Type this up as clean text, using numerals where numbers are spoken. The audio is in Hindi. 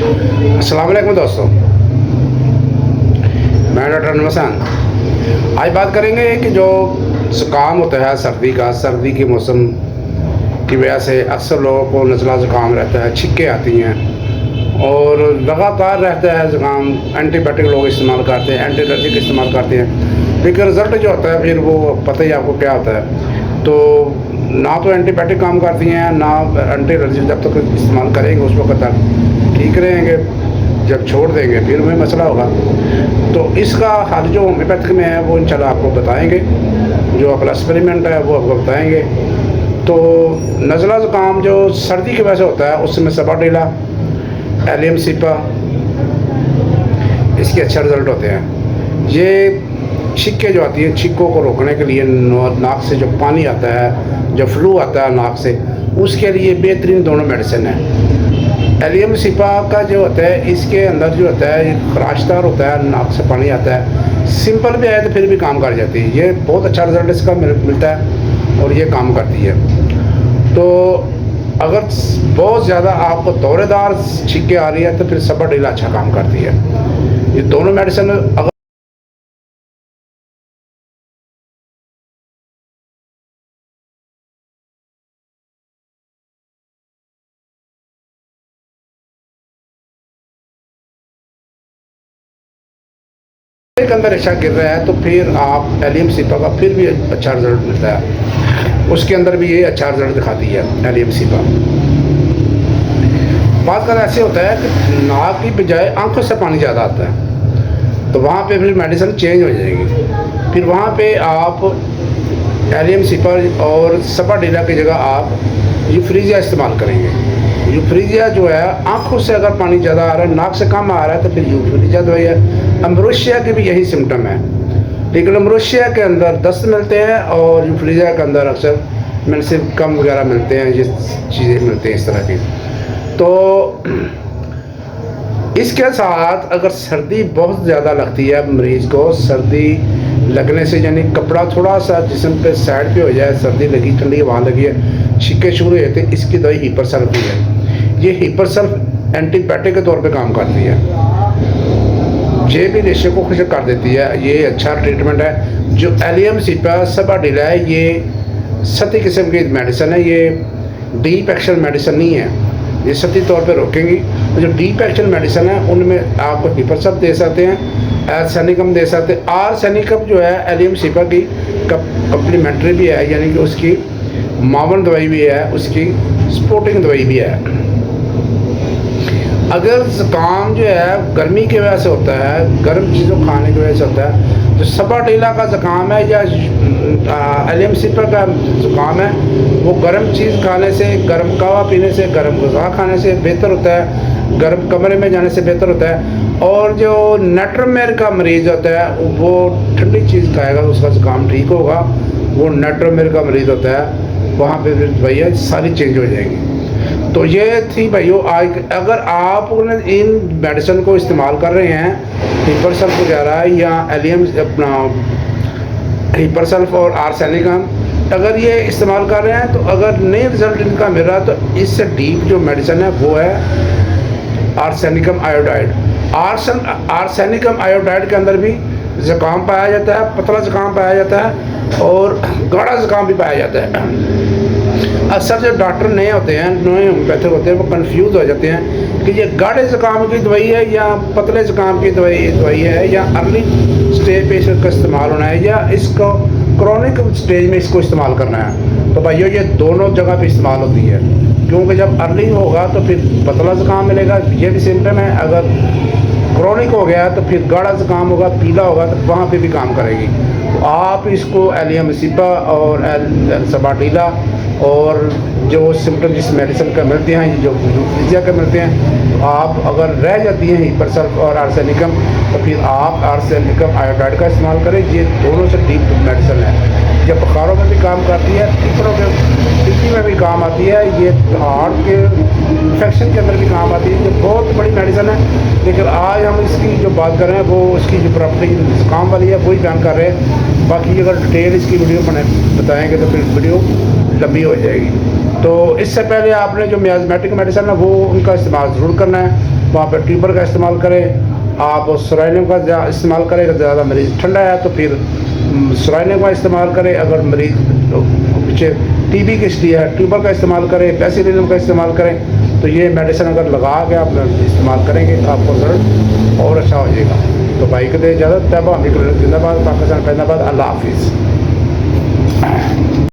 अस्सलाम वालेकुम दोस्तों, मैं डॉक्टर नमसान। आज बात करेंगे कि जो ज़ुकाम होता है सर्दी के मौसम की वजह से अक्सर लोगों को नज़ला ज़ुकाम रहता है, छिक्के आती हैं और लगातार रहता है ज़ुकाम। एंटीबायोटिक लोग इस्तेमाल करते हैं, एंटी एलर्जिक इस्तेमाल करते हैं, लेकिन रिज़ल्ट जो होता है फिर वो पता ही आपको क्या होता है। तो ना तो एंटीबायोटिक काम करती हैं, ना एंटी एलर्जिक। जब तक इस्तेमाल करेंगे उस वक्त तक ठीक रहेंगे, जब छोड़ देंगे फिर वही मसला होगा। तो इसका हल जो होम्योपैथिक में है वो इंशाल्लाह आपको बताएंगे, जो अपना एक्सपेरिमेंट है वो आपको बताएंगे। तो नज़ला ज़ुकाम जो सर्दी की वजह से होता है उसमें सबाडेला, एलियम सिपा, इसके अच्छे रिज़ल्ट होते हैं। ये छिक्के जो आती है, छिक्कों को रोकने के लिए नाक से जो पानी आता है, जो फ्लू आता है नाक से, उसके लिए बेहतरीन दोनों मेडिसिन है। एलियम सिपा का जो होता है इसके अंदर जो होता है खराशदार होता है, नाक से पानी आता है, सिंपल भी आए तो फिर भी काम कर जाती है। ये बहुत अच्छा रिजल्ट इसका मिलता है और ये काम करती है। तो अगर बहुत ज़्यादा आपको दौरेदार छिक्के आ रही है तो फिर सबाडेला अच्छा काम करती है। ये दोनों मेडिसिन अगर के अंदर अच्छा गिर रहा है तो फिर आप एलियम सिपा का फिर भी अच्छा रिजल्ट मिलता है। उसके अंदर भी ये अच्छा रिजल्ट दिखाती है एलियम सिपा। बात का ऐसे होता है कि नाक की बजाय आंखों से पानी ज़्यादा आता है, तो वहाँ पे फिर मेडिसिन चेंज हो जाएगी। फिर वहाँ पे आप एलियम सिपा और सबाडेला की जगह आप यूफ्रीजिया इस्तेमाल करेंगे। यूफ्रीजिया जो है आंखों से अगर पानी ज़्यादा आ रहा है, नाक से कम आ रहा है तो फिर यूफ्रीजिया दवाई है। अम्ब्रोसिया के भी यही सिम्टम है, लेकिन अम्ब्रोसिया के अंदर दस्त मिलते हैं और यूफ्रीजिया के अंदर अक्सर मेडिसिन कम वगैरह मिलते हैं, ये चीज़ें मिलती हैं इस तरह की। तो इसके साथ अगर सर्दी बहुत ज़्यादा लगती है मरीज़ को, सर्दी लगने से यानी कपड़ा थोड़ा सा जिस्म पे साइड पे हो जाए, सर्दी लगी, ठंडी हवा लगी है, छिक्के शुरू हो जाते हैं, इसकी दवाई हीपर सल्फ की है। ये हीपर सल्फ एंटीबायोटिक के तौर पे काम करती है, ये भी रेशे को खुश कर देती है। ये अच्छा ट्रीटमेंट है। जो एलियम सिपा सबाडेला है ये सती किस्म की मेडिसिन है, ये डीप एक्शन मेडिसिन नहीं है, ये सती तौर पे रोकेंगी। जो डीप एक्शन मेडिसिन है उनमें आपको हीपर सल्फ दे सकते हैं, आर्सेनिकम दे सकते हैं। आर्सेनिकम जो है एलियम सिपा की कम्प्लीमेंट्री भी है, यानी कि उसकी मावन दवाई भी है, उसकी सपोर्टिंग दवाई भी है। अगर ज़ुकाम जो है गर्मी की वजह से होता है, गर्म चीज़ों खाने की वजह से होता है, जो सबाडेला का ज़ुकाम है या एलियम सिपा का ज़ुकाम है, वो गर्म चीज़ खाने से, गर्म कहवा पीने से, गर्म ग़िज़ा खाने से बेहतर होता है, गर्म कमरे में जाने से बेहतर होता है। और जो नेट्रोमेर का मरीज़ होता है वो ठंडी चीज़ खाएगा तो उसका ज़ुकाम ठीक होगा। वो नेट्रोमेर का मरीज़ होता है, वहाँ पे फिर भैया सारी चेंज हो जाएगी। तो ये थी भाइयों आज, अगर आप इन मेडिसिन को इस्तेमाल कर रहे हैं, हीपर सल्फ वगैरह या एलियम अपना हीपर सल्फ और आर्सेनिकम, अगर ये इस्तेमाल कर रहे हैं तो अगर नए रिजल्ट इनका मिल रहा है तो इससे डीप जो मेडिसिन है वो है आर्सेनिकम आयोडाइड। आर्सेनिकम आयोडाइड के अंदर भी ज़ुकाम पाया जाता है, पतला ज़ुकाम पाया जाता है और गाढ़ा ज़ुकाम भी पाया जाता है। अक्सर जो डॉक्टर नए होते हैं, नए होम्योपैथिक होते हैं, वो कंफ्यूज हो जाते हैं कि ये गाढ़े ज़ुकाम की दवाई है या पतले ज़ुकाम की दवाई है, या अर्ली स्टेज पे इसका इस्तेमाल होना है, या इसको क्रॉनिक स्टेज में इसको इस्तेमाल करना है। तो भाइयों ये दोनों जगह पे इस्तेमाल होती है, क्योंकि जब अर्ली होगा तो फिर पतला ज़ुकाम मिलेगा, ये भी सिम्टम है। अगर क्रॉनिक हो गया तो फिर गाढ़ा ज़ुकाम होगा, पीला होगा, तो वहाँ पे भी काम करेगी। तो आप इसको एलियम सिपा और सबाडेला और जो सिम्टम जिस मेडिसिन का मिलते हैं, जो यूफ्रीजिया के मिलते हैं, तो आप अगर रह जाती हैं हीपर सल्फ और आर्सेनिकम तो फिर आप आर्सेनिकम आयोडाइड का इस्तेमाल करें। ये दोनों से डीप मेडिसिन है, ये बुखारों में भी काम करती है, फेफड़ों के टीबी में भी काम आती है, ये हार्ट के इन्फेक्शन के अंदर भी काम आती है। ये बहुत बड़ी मेडिसिन है, लेकिन आज हम इसकी जो बात कर रहे हैं वो इसकी जो प्रॉपर्टी ज़ुकाम वाली है वही बयान कर रहे हैं। बाकी अगर डिटेल इसकी वीडियो बताएंगे तो फिर वीडियो लंबी हो जाएगी। तो इससे पहले आपने जो मियाज़मेटिक मेडिसिन है वो उनका इस्तेमाल ज़रूर करना है। वहाँ पर ट्यूबर का इस्तेमाल करें। आप सराइनियम का इस्तेमाल करें अगर ज़्यादा मरीज़ ठंडा है तो फिर सराइनियम का इस्तेमाल करें। अगर मरीज़ पीछे टीबी की स्थिति है ट्यूबर का इस्तेमाल करें, पेनिसिलिन का इस्तेमाल करें। तो ये मेडिसिन अगर लगा के आप इस्तेमाल करेंगे तो आपको रिजल्ट और अच्छा हो जाएगा। तो भाई को दे इजाज़त। तैयबा हमीद जिंदाबाद, पाकिस्तान फैज़ाबाद। अल्लाह हाफिज़।